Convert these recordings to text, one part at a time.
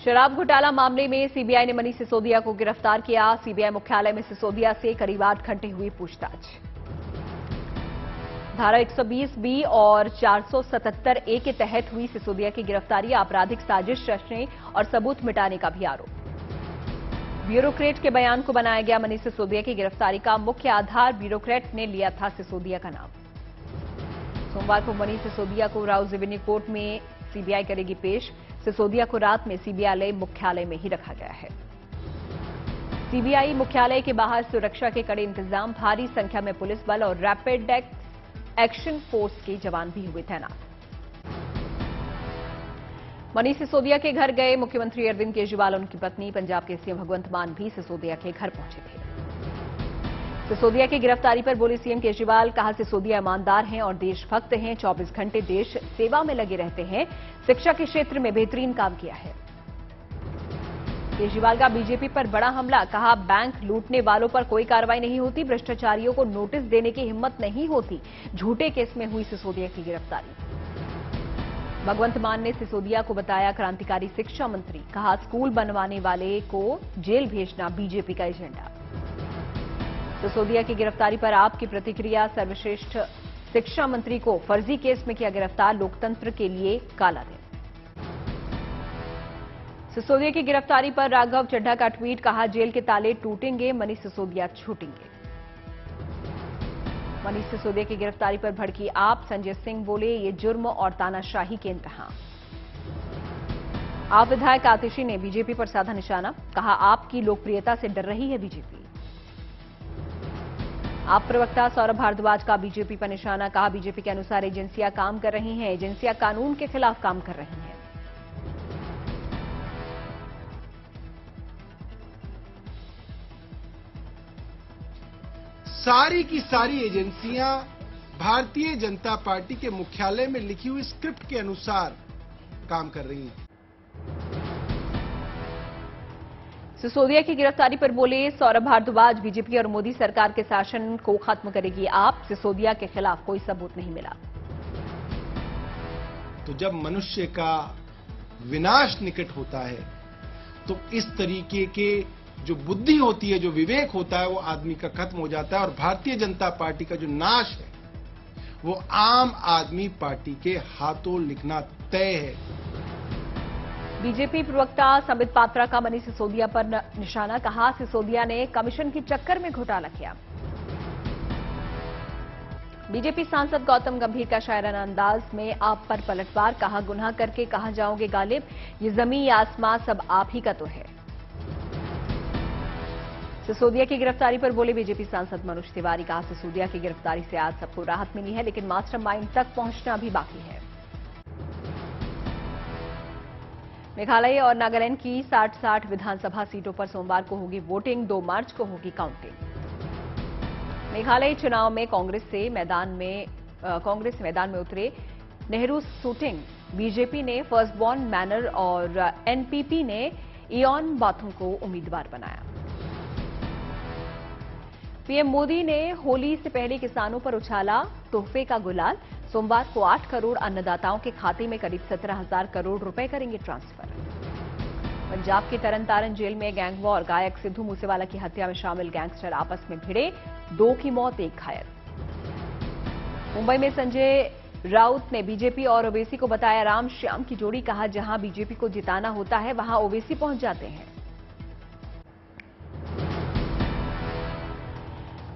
शराब घोटाला मामले में सीबीआई ने मनीष सिसोदिया को गिरफ्तार किया। सीबीआई मुख्यालय में सिसोदिया से करीब 8 घंटे हुई पूछताछ। धारा 120 बी और 477 ए के तहत हुई सिसोदिया की गिरफ्तारी। आपराधिक साजिश रचने और सबूत मिटाने का भी आरोप। ब्यूरोक्रेट के बयान को बनाया गया मनीष सिसोदिया की गिरफ्तारी का मुख्य आधार। ब्यूरोक्रेट ने लिया था सिसोदिया का नाम। सोमवार को मनीष सिसोदिया को राउज रेवेन्यू कोर्ट में सीबीआई करेगी पेश। सिसोदिया को रात में सीबीआई मुख्यालय में ही रखा गया है। सीबीआई मुख्यालय के बाहर सुरक्षा के कड़े इंतजाम, भारी संख्या में पुलिस बल और रैपिड एक्शन फोर्स के जवान भी हुए तैनात। मनीष सिसोदिया के घर गए मुख्यमंत्री अरविंद केजरीवाल और उनकी पत्नी पंजाब के सीएम भगवंत मान भी सिसोदिया के घर पहुंचे थे। सिसोदिया की गिरफ्तारी पर बोले सीएम केजरीवाल, कहा सिसोदिया ईमानदार हैं और देशभक्त हैं, 24 घंटे देश सेवा में लगे रहते हैं, शिक्षा के क्षेत्र में बेहतरीन काम किया है। केजरीवाल का बीजेपी पर बड़ा हमला, कहा बैंक लूटने वालों पर कोई कार्रवाई नहीं होती, भ्रष्टाचारियों को नोटिस देने की हिम्मत नहीं होती। झूठे केस में हुई सिसोदिया की गिरफ्तारी। भगवंत मान ने सिसोदिया को बताया क्रांतिकारी शिक्षा मंत्री, कहा स्कूल बनवाने वाले को जेल भेजना बीजेपी का एजेंडा। सिसोदिया की गिरफ्तारी पर आपकी प्रतिक्रिया, सर्वश्रेष्ठ शिक्षा मंत्री को फर्जी केस में किया गिरफ्तार, लोकतंत्र के लिए काला दिन। सिसोदिया की गिरफ्तारी पर राघव चड्ढा का ट्वीट, कहा जेल के ताले टूटेंगे, मनीष सिसोदिया छूटेंगे। मनीष सिसोदिया की गिरफ्तारी पर भड़की आप, संजय सिंह बोले ये जुर्म और तानाशाही के इंतहा। आप विधायक आतिशी ने बीजेपी पर साधा निशाना, कहा आपकी लोकप्रियता से डर रही है बीजेपी। आप प्रवक्ता सौरभ भारद्वाज का बीजेपी पर निशाना, कहा बीजेपी के अनुसार एजेंसियां काम कर रही हैं, एजेंसियां कानून के खिलाफ काम कर रही हैं। सारी की सारी एजेंसियां भारतीय जनता पार्टी के मुख्यालय में लिखी हुई स्क्रिप्ट के अनुसार काम कर रही हैं। सिसोदिया की गिरफ्तारी पर बोले सौरभ भारद्वाज, बीजेपी और मोदी सरकार के शासन को खत्म करेगी आप, सिसोदिया के खिलाफ कोई सबूत नहीं मिला। तो जब मनुष्य का विनाश निकट होता है तो इस तरीके के जो बुद्धि होती है, जो विवेक होता है, वो आदमी का खत्म हो जाता है। और भारतीय जनता पार्टी का जो नाश है वो आम आदमी पार्टी के हाथों लिखना तय है। बीजेपी प्रवक्ता संबित पात्रा का मनीष सिसोदिया पर निशाना, कहा सिसोदिया ने कमीशन की चक्कर में घोटाला किया। बीजेपी सांसद गौतम गंभीर का शायराना अंदाज में आप पर पलटवार, कहा गुनाह करके कहां जाओगे गालिब, ये जमीन या आसमां सब आप ही का तो है। सिसोदिया की गिरफ्तारी पर बोले बीजेपी सांसद मनोज तिवारी, कहा सिसोदिया की गिरफ्तारी से आज सबको राहत मिली है, लेकिन मास्टरमाइंड तक पहुंचना भी बाकी है। मेघालय और नागालैंड की 60 विधानसभा सीटों पर सोमवार को होगी वोटिंग, 2 मार्च को होगी काउंटिंग। मेघालय चुनाव में कांग्रेस मैदान में उतरे नेहरू शूटिंग, बीजेपी ने फर्स्टबॉर्न मैनर और एनपीपी ने इयॉन बाथुम को उम्मीदवार बनाया। पीएम मोदी ने होली से पहले किसानों पर उछाला तोहफे का गुलाल। सोमवार को 8 करोड़ अन्नदाताओं के खाते में करीब 17,000 करोड़ रुपए करेंगे ट्रांसफर। पंजाब के तरनतारन जेल में गैंग वॉर, गायक सिद्धू मूसेवाला की हत्या में शामिल गैंगस्टर आपस में भिड़े, 2 की मौत, 1 घायल। मुंबई में संजय राउत ने बीजेपी और ओवैसी को बताया राम श्याम की जोड़ी, कहा जहां बीजेपी को जिताना होता है वहां ओवैसी पहुंच जाते हैं।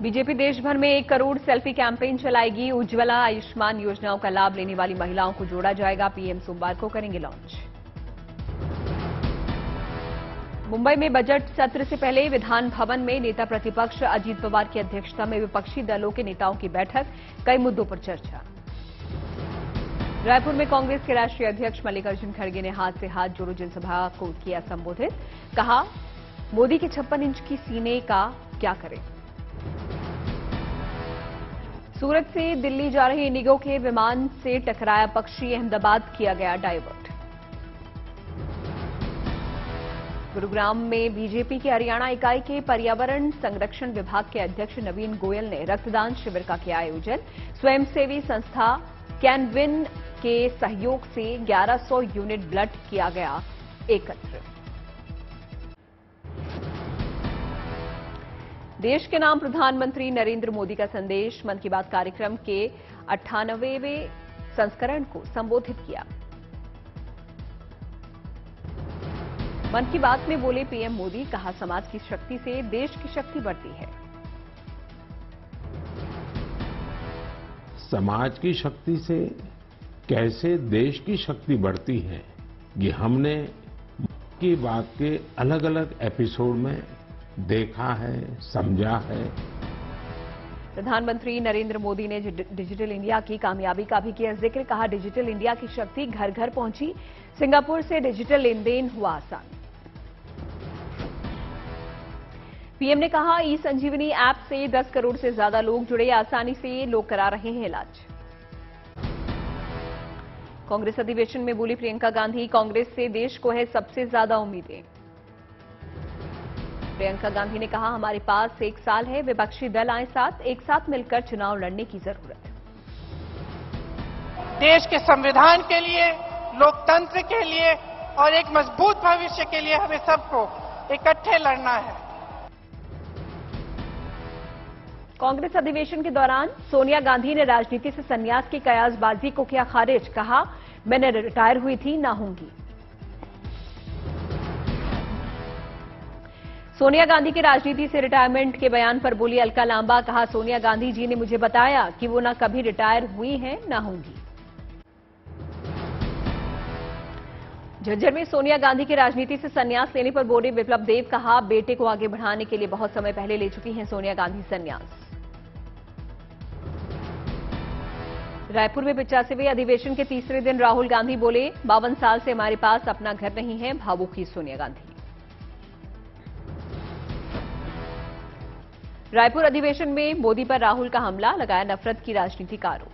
बीजेपी देश भर में 1 करोड़ सेल्फी कैंपेन चलाएगी। उज्ज्वला आयुष्मान योजनाओं का लाभ लेने वाली महिलाओं को जोड़ा जाएगा। पीएम सोमवार को करेंगे लॉन्च। मुंबई में बजट सत्र से पहले विधान भवन में नेता प्रतिपक्ष अजीत पवार की अध्यक्षता में विपक्षी दलों के नेताओं की बैठक, कई मुद्दों पर चर्चा। रायपुर में कांग्रेस के राष्ट्रीय अध्यक्ष मल्लिकार्जुन खड़गे ने हाथ से हाथ जोड़ो जनसभा को किया संबोधित, कहा मोदी के 56 इंच की सीने का क्या करें। सूरत से दिल्ली जा रहे इंडिगो के विमान से टकराया पक्षी, अहमदाबाद किया गया डाइवर्ट। गुरुग्राम में बीजेपी की हरियाणा इकाई के पर्यावरण संरक्षण विभाग के अध्यक्ष नवीन गोयल ने रक्तदान शिविर का किया आयोजन। स्वयंसेवी संस्था कैनविन के सहयोग से 1100 यूनिट ब्लड किया गया एकत्र। देश के नाम प्रधानमंत्री नरेंद्र मोदी का संदेश। मन की बात कार्यक्रम के 98वें संस्करण को संबोधित किया। मन की बात में बोले पीएम मोदी, कहा समाज की शक्ति से देश की शक्ति बढ़ती है। समाज की शक्ति से कैसे देश की शक्ति बढ़ती है, ये हमने मन की बात के अलग अलग एपिसोड में देखा है, समझा है। प्रधानमंत्री नरेंद्र मोदी ने डिजिटल इंडिया की कामयाबी का भी किया जिक्र। कहा डिजिटल इंडिया की शक्ति घर घर पहुंची। सिंगापुर से डिजिटल लेन देन हुआ आसान। पीएम ने कहा ई संजीवनी ऐप से 10 करोड़ से ज्यादा लोग जुड़े। आसानी से लोग करा रहे हैं इलाज। कांग्रेस अधिवेशन में बोली प्रियंका गांधी, कांग्रेस से देश को है सबसे ज्यादा उम्मीदें। प्रियंका गांधी ने कहा हमारे पास 1 साल है, विपक्षी दल आए साथ, एक साथ मिलकर चुनाव लड़ने की जरूरत। देश के संविधान के लिए, लोकतंत्र के लिए और एक मजबूत भविष्य के लिए हमें सबको इकट्ठे लड़ना है। कांग्रेस अधिवेशन के दौरान सोनिया गांधी ने राजनीति से संन्यास की कयासबाजी को किया खारिज। कहा मैंने रिटायर हुई थी, ना होंगी। सोनिया गांधी के राजनीति से रिटायरमेंट के बयान पर बोली अलका लांबा। कहा सोनिया गांधी जी ने मुझे बताया कि वो ना कभी रिटायर हुई हैं, ना होंगी। झज्जर में सोनिया गांधी की राजनीति से संन्यास लेने पर बोले विप्लव देव। कहा बेटे को आगे बढ़ाने के लिए बहुत समय पहले ले चुकी हैं सोनिया गांधी संन्यास। रायपुर में 85वें अधिवेशन के तीसरे दिन राहुल गांधी बोले 52 साल से हमारे पास अपना घर नहीं है, भावुक की सोनिया गांधी। रायपुर अधिवेशन में मोदी पर राहुल का हमला, लगाया नफरत की राजनीति का आरोप।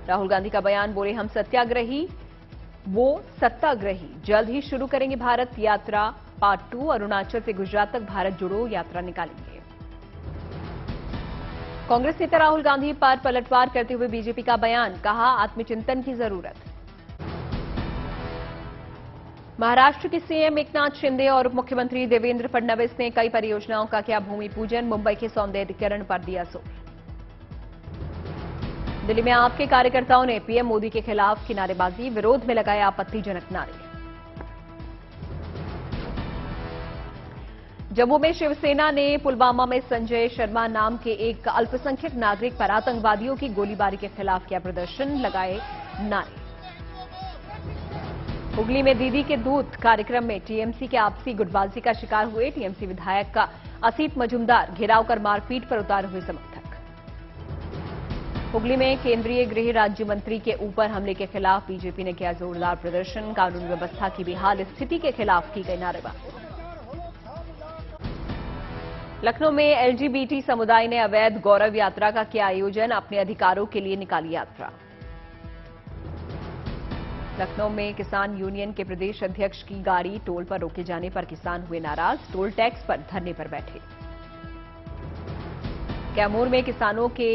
राहुल गांधी का बयान, बोले हम सत्याग्रही, वो सत्ताग्रही। जल्द ही शुरू करेंगे भारत यात्रा पार्ट 2। अरुणाचल से गुजरात तक भारत जोड़ो यात्रा निकालेंगे। कांग्रेस नेता राहुल गांधी पर पलटवार करते हुए बीजेपी का बयान। कहा आत्मचिंतन की जरूरत। महाराष्ट्र के सीएम एकनाथ शिंदे और उप मुख्यमंत्री देवेंद्र फडणवीस ने कई परियोजनाओं का किया भूमि पूजन। मुंबई के सौंदर्यीकरण पर दिया जोर। दिल्ली में आप के कार्यकर्ताओं ने पीएम मोदी के खिलाफ की नारेबाजी, विरोध में लगाए आपत्तिजनक नारे। जम्मू में शिवसेना ने पुलवामा में संजय शर्मा नाम के एक अल्पसंख्यक नागरिक पर आतंकवादियों की गोलीबारी के खिलाफ किया प्रदर्शन, लगाए नारे। हुगली में दीदी के दूध कार्यक्रम में टीएमसी के आपसी गुटबाजी का शिकार हुए टीएमसी विधायक का असीत मजूमदार, घेराव कर मारपीट पर उतारे हुए समर्थक। हुगली में केंद्रीय गृह राज्य मंत्री के ऊपर हमले के खिलाफ बीजेपी ने किया जोरदार प्रदर्शन। कानून व्यवस्था की बेहाल स्थिति के खिलाफ की गई नारेबाजी। लखनऊ में एलजीबीटी समुदाय ने अवैध गौरव यात्रा का किया आयोजन, अपने अधिकारों के लिए निकाली यात्रा। लखनऊ में किसान यूनियन के प्रदेश अध्यक्ष की गाड़ी टोल पर रोके जाने पर किसान हुए नाराज, टोल टैक्स पर धरने पर बैठे। कैमूर में किसानों के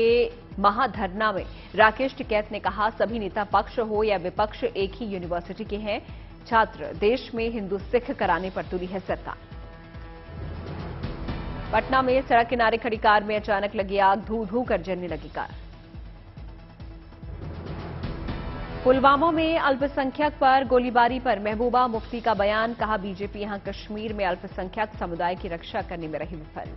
महाधरना में राकेश टिकैत ने कहा सभी नेता पक्ष हो या विपक्ष एक ही यूनिवर्सिटी के हैं, छात्र देश में हिंदू सिख कराने पर तुली है सरकार। पटना में सड़क किनारे खड़ी कार में अचानक लगी आग, धू धू कर जलने लगी कार। पुलवामा में अल्पसंख्यक पर गोलीबारी पर महबूबा मुफ्ती का बयान। कहा बीजेपी यहां कश्मीर में अल्पसंख्यक समुदाय की रक्षा करने में रही विफल।